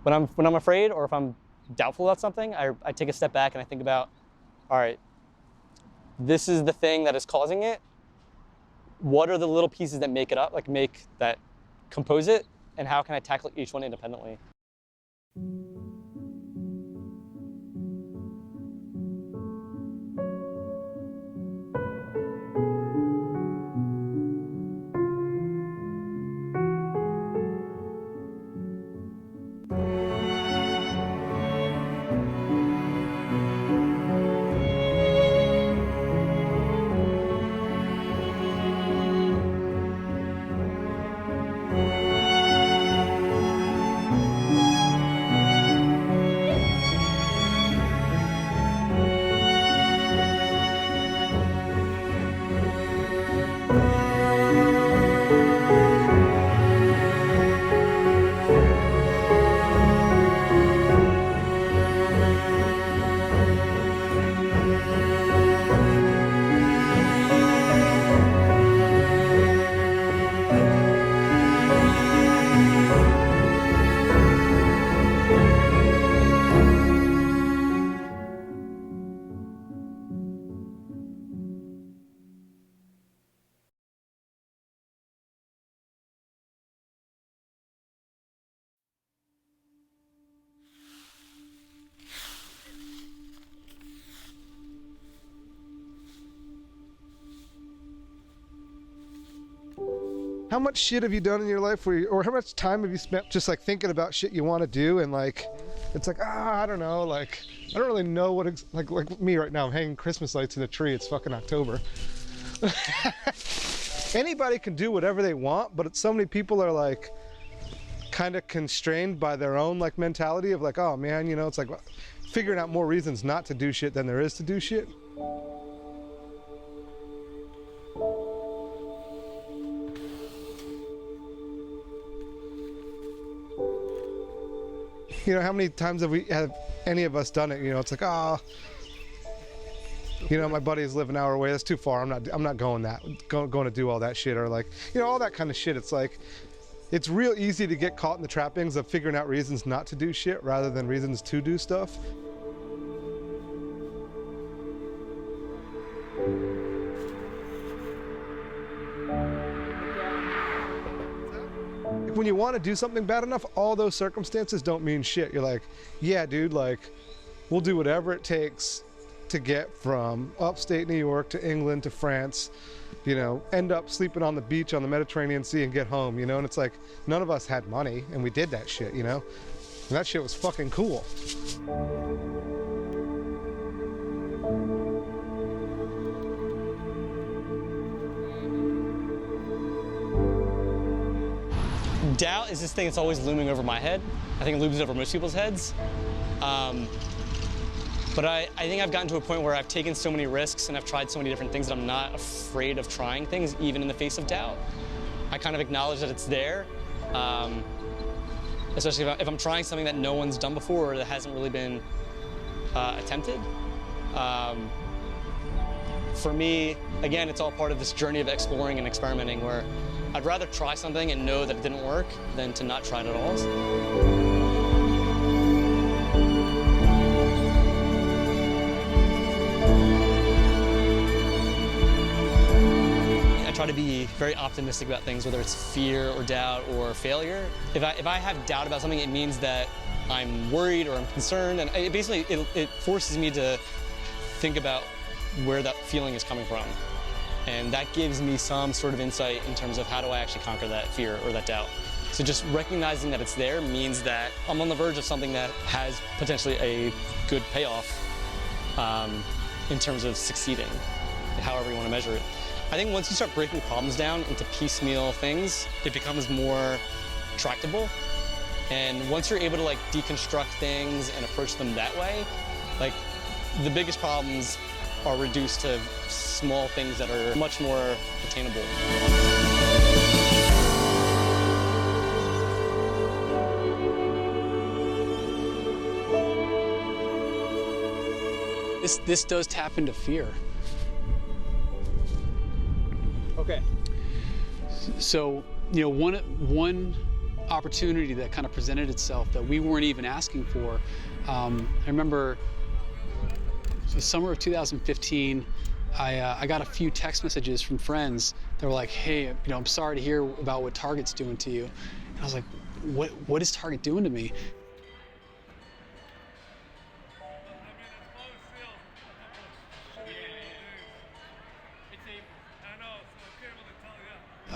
when I'm afraid or if I'm doubtful about something, I take a step back and I think about, all right, this is the thing that is causing it. What are the little pieces that make it up, that compose it, and how can I tackle each one independently? How much shit have you done in your life or how much time have you spent just like thinking about shit you want to do and like, it's like, I don't know, like, I don't really know what, like me right now, I'm hanging Christmas lights in a tree, it's fucking October. Anybody can do whatever they want, but so many people are like, kind of constrained by their own like mentality of like, oh man, you know, it's like figuring out more reasons not to do shit than there is to do shit. You know, how many times have any of us done it? You know, it's like, oh, you know, my buddy's live an hour away. That's too far. I'm not going to do all that shit, or like, you know, all that kind of shit. It's like, it's real easy to get caught in the trappings of figuring out reasons not to do shit rather than reasons to do stuff. When you want to do something bad enough, all those circumstances don't mean shit. You're like, yeah, dude, like, we'll do whatever it takes to get from upstate New York to England to France, you know, end up sleeping on the beach on the Mediterranean Sea and get home, you know? And it's like, none of us had money and we did that shit, you know? And that shit was fucking cool. Doubt is this thing that's always looming over my head. I think it looms over most people's heads. But I think I've gotten to a point where I've taken so many risks and I've tried so many different things that I'm not afraid of trying things, even in the face of doubt. I kind of acknowledge that it's there, especially if I'm trying something that no one's done before or that hasn't really been attempted. For me, again, it's all part of this journey of exploring and experimenting where I'd rather try something and know that it didn't work than to not try it at all. I try to be very optimistic about things, whether it's fear or doubt or failure. If I have doubt about something, it means that I'm worried or I'm concerned, and it forces me to think about where that feeling is coming from. And that gives me some sort of insight in terms of how do I actually conquer that fear or that doubt. So just recognizing that it's there means that I'm on the verge of something that has potentially a good payoff in terms of succeeding, however you want to measure it. I think once you start breaking problems down into piecemeal things, it becomes more tractable. And once you're able to like deconstruct things and approach them that way, like the biggest problems are reduced to small things that are much more attainable. This does tap into fear. Okay. So, you know, one opportunity that kind of presented itself that we weren't even asking for. I remember the summer of 2015, I got a few text messages from friends that were like, hey, I'm sorry to hear about what Target's doing to you. And I was like, what is Target doing to me?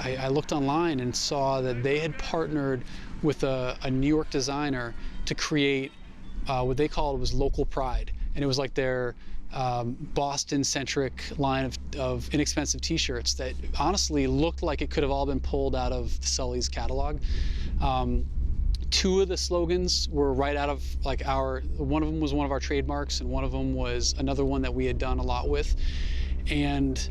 I looked online and saw that they had partnered with a New York designer to create what they called was local pride. And it was like their Boston-centric line of inexpensive t-shirts that honestly looked like it could have all been pulled out of the SULLY'S catalog. Two of the slogans were right out of like one of them was one of our trademarks, and one of them was another one that we had done a lot with. And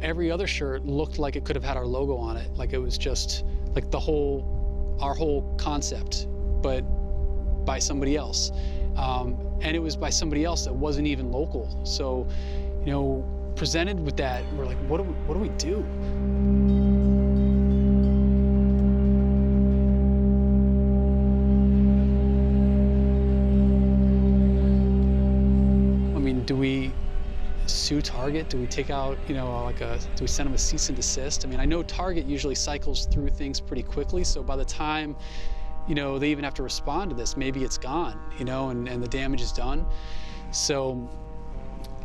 every other shirt looked like it could have had our logo on it. Like it was just like our whole concept, but by somebody else. And it was by somebody else that wasn't even local. So, presented with that, we're like, what do we do? I mean, do we sue Target? Do we take out, do we send them a cease and desist? I mean, I know Target usually cycles through things pretty quickly, so by the time they even have to respond to this, maybe it's gone, and the damage is done. So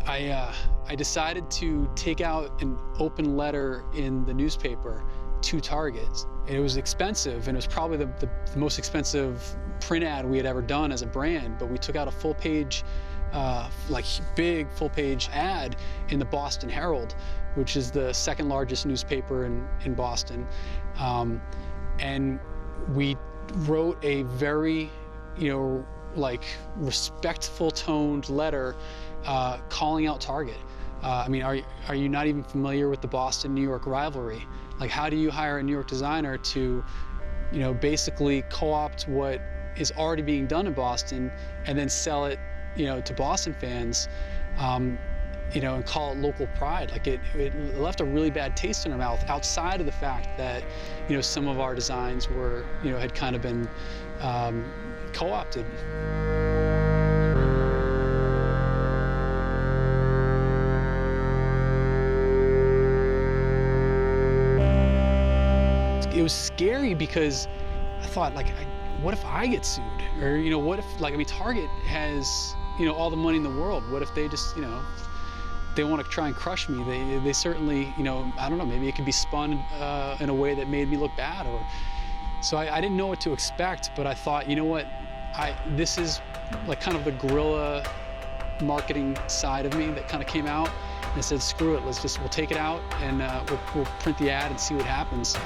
I decided to take out an open letter in the newspaper to Target. It was expensive, and it was probably the most expensive print ad we had ever done as a brand, but we took out a full page, big full page ad in the Boston Herald, which is the second largest newspaper in Boston. And we wrote a very, respectful toned letter calling out Target. I mean, are you not even familiar with the Boston-New York rivalry? Like, how do you hire a New York designer to, basically co-opt what is already being done in Boston and then sell it, to Boston fans, and call it local pride? Like it left a really bad taste in our mouth, outside of the fact that, some of our designs were, had kind of been co-opted. It was scary because I thought, what if I get sued? Or, what if, Target has, all the money in the world. What if they just, they want to try and crush me? They certainly, I don't know, maybe it could be spun in a way that made me look bad. So I didn't know what to expect, but I thought, this is kind of the guerrilla marketing side of me that kind of came out. And I said, screw it, we'll take it out and we'll print the ad and see what happens.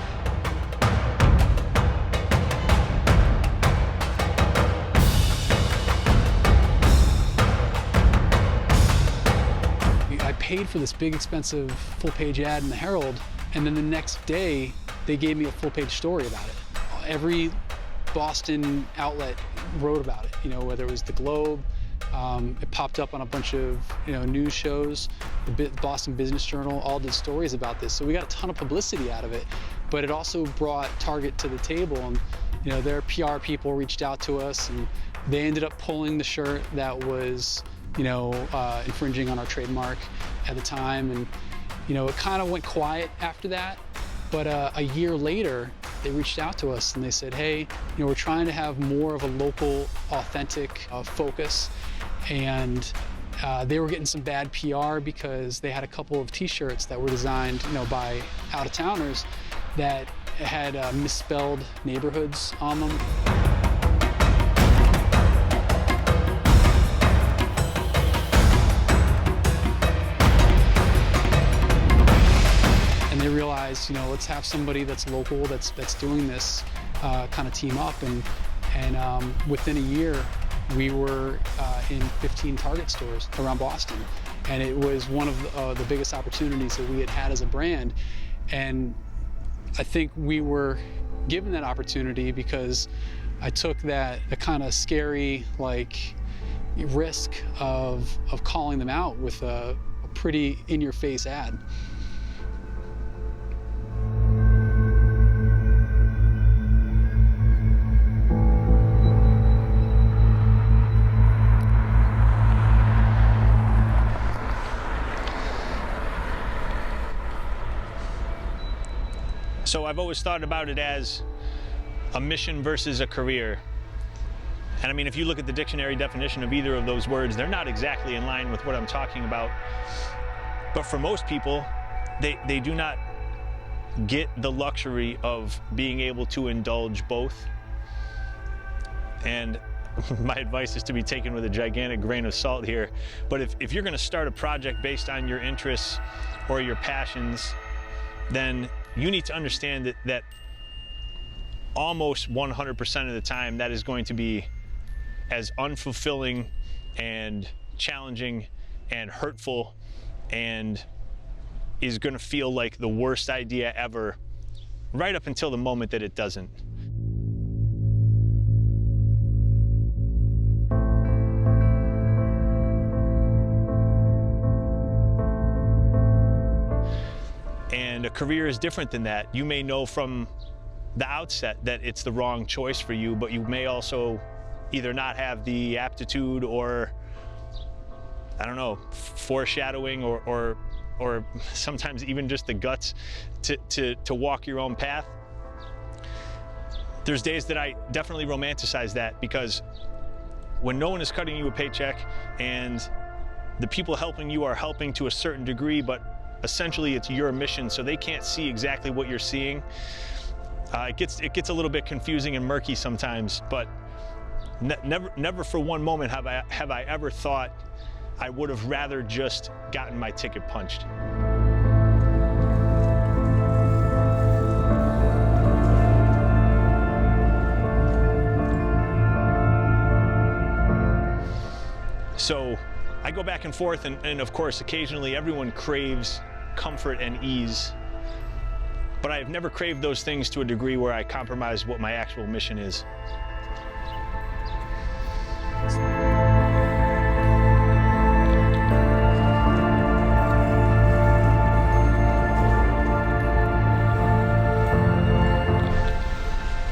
I paid for this big, expensive full-page ad in the Herald, and then the next day, they gave me a full-page story about it. Every Boston outlet wrote about it, whether it was the Globe, it popped up on a bunch of, news shows, the Boston Business Journal, all did stories about this. So we got a ton of publicity out of it, but it also brought Target to the table, and, their PR people reached out to us, and they ended up pulling the shirt that was, infringing on our trademark at the time. And, it kind of went quiet after that. But a year later, they reached out to us and they said, hey, we're trying to have more of a local, authentic focus. And they were getting some bad PR because they had a couple of t-shirts that were designed, by out-of-towners that had misspelled neighborhoods on them. They realized, let's have somebody that's local, that's doing this, kind of team up, and within a year, we were in 15 Target stores around Boston, and it was one of the biggest opportunities that we had had as a brand. And I think we were given that opportunity because I took the kind of scary risk of calling them out with a pretty in-your-face ad. So I've always thought about it as a mission versus a career. And I mean, if you look at the dictionary definition of either of those words, they're not exactly in line with what I'm talking about. But for most people, they do not get the luxury of being able to indulge both. And my advice is to be taken with a gigantic grain of salt here. But if you're gonna start a project based on your interests or your passions, then you need to understand that almost 100% of the time that is going to be as unfulfilling and challenging and hurtful and is going to feel like the worst idea ever right up until the moment that it doesn't. And a career is different than that. You may know from the outset that it's the wrong choice for you, but you may also either not have the aptitude or, I don't know, foreshadowing or sometimes even just the guts to walk your own path. There's days that I definitely romanticize that, because when no one is cutting you a paycheck and the people helping you are helping to a certain degree, but essentially it's your mission, so they can't see exactly what you're seeing. It gets a little bit confusing and murky sometimes, but never for one moment have I ever thought I would have rather just gotten my ticket punched. So I go back and forth, and of course occasionally everyone craves comfort and ease, but I've never craved those things to a degree where I compromise what my actual mission is.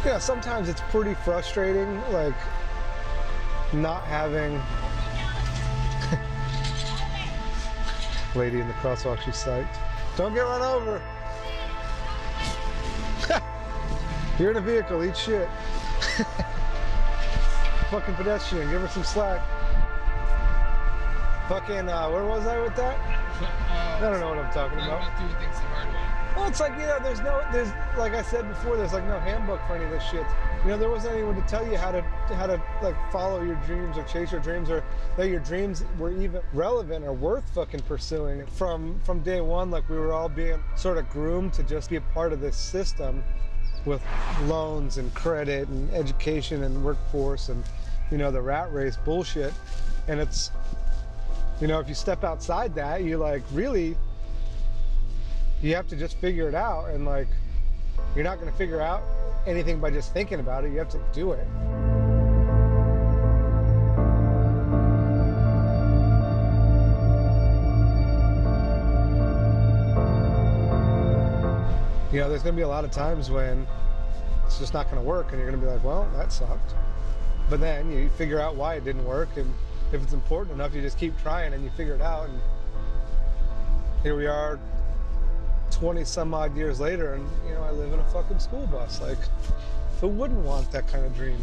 Yeah, sometimes it's pretty frustrating, like not having lady in the crosswalk, she's psyched. Don't get run over. You're in a vehicle, eat shit. Fucking pedestrian, give her some slack. Fucking, where was I with that? I don't know what I'm talking about. Well, it's like, you know, there's like I said before, there's like no handbook for any of this shit. You know, there wasn't anyone to tell you how to like follow your dreams or chase your dreams, or that your dreams were even relevant or worth fucking pursuing. From day one, like we were all being sort of groomed to just be a part of this system with loans and credit and education and workforce and, you know, the rat race bullshit. And it's, you know, if you step outside that, you like really, you have to just figure it out. And like, you're not going to figure out anything by just thinking about it. You have to do it. You know, there's going to be a lot of times when it's just not going to work, and you're going to be like, well, that sucked. But then you figure out why it didn't work, and if it's important enough, you just keep trying and you figure it out. And here we are 20 some odd years later, and you know, I live in a fucking school bus. Like, who wouldn't want that kind of dream?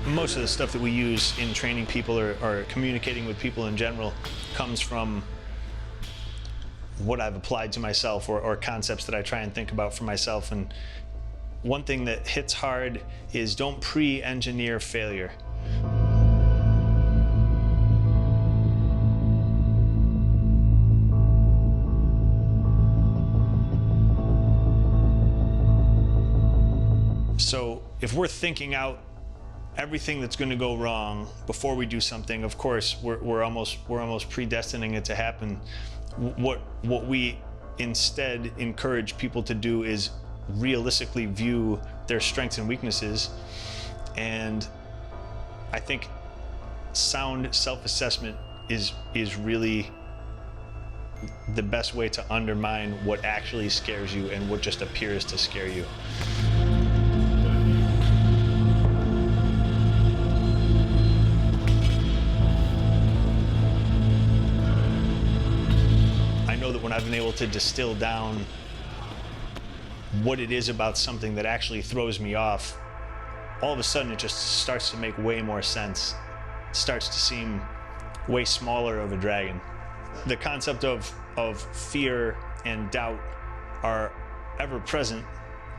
Most of the stuff that we use in training people or communicating with people in general comes from what I've applied to myself, or concepts that I try and think about for myself. And one thing that hits hard is don't pre-engineer failure. So if we're thinking out everything that's going to go wrong before we do something, of course we're almost predestining it to happen. What we instead encourage people to do is realistically view their strengths and weaknesses. And I think sound self-assessment is really the best way to undermine what actually scares you and what just appears to scare you. been able to distill down what it is about something that actually throws me off, all of a sudden it just starts to make way more sense. It starts to seem way smaller of a dragon. The concept of fear and doubt are ever present,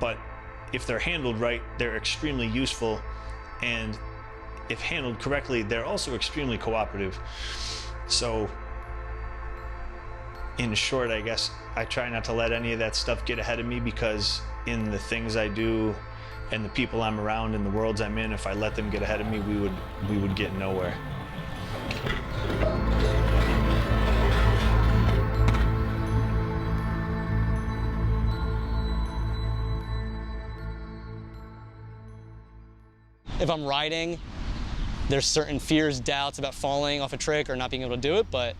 but if they're handled right, they're extremely useful, and if handled correctly, they're also extremely cooperative. So, in short, I guess I try not to let any of that stuff get ahead of me, because in the things I do and the people I'm around and the worlds I'm in, if I let them get ahead of me, we would get nowhere. If I'm riding, there's certain fears, doubts about falling off a trick or not being able to do it, but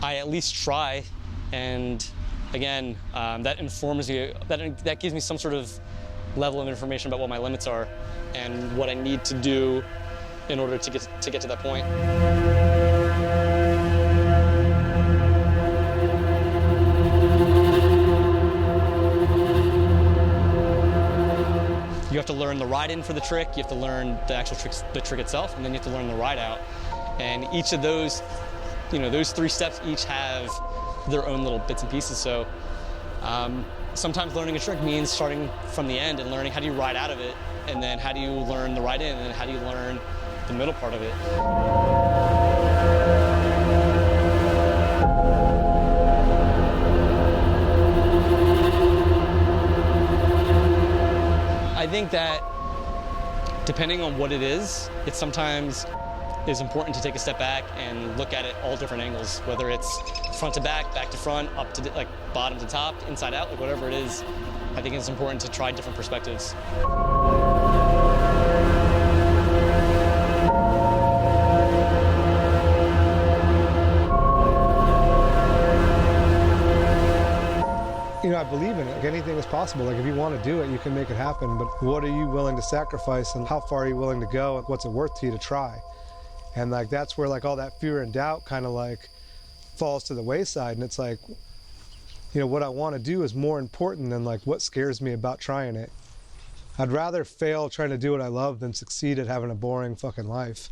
I at least try. And again, that informs you, that gives me some sort of level of information about what my limits are and what I need to do in order to get to that point. You have to learn the ride-in for the trick, you have to learn the actual the trick itself, and then you have to learn the ride-out. And each of those, those 3 steps each have their own little bits and pieces. So sometimes learning a trick means starting from the end and learning how do you ride out of it, and then how do you learn the ride-in, and then how do you learn the middle part of it. I think that depending on what it is sometimes is important to take a step back and look at it all different angles, whether it's front to back, back to front, up to like bottom to top, inside out, like whatever it is. I think it's important to try different perspectives. I believe in it. Like, anything is possible. Like, if you want to do it, you can make it happen. But what are you willing to sacrifice, and how far are you willing to go, and what's it worth to you to try? And like, that's where like all that fear and doubt kind of like falls to the wayside. And it's like, what I want to do is more important than like what scares me about trying it. I'd rather fail trying to do what I love than succeed at having a boring fucking life.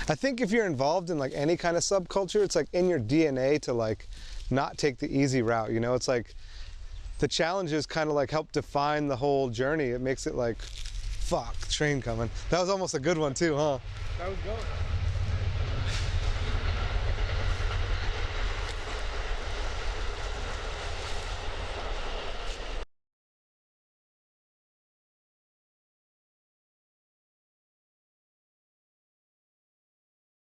I think if you're involved in like any kind of subculture, it's like in your DNA to like not take the easy route, It's like the challenges kind of like help define the whole journey. It makes it like, fuck, train coming. That was almost a good one too, huh? That was going.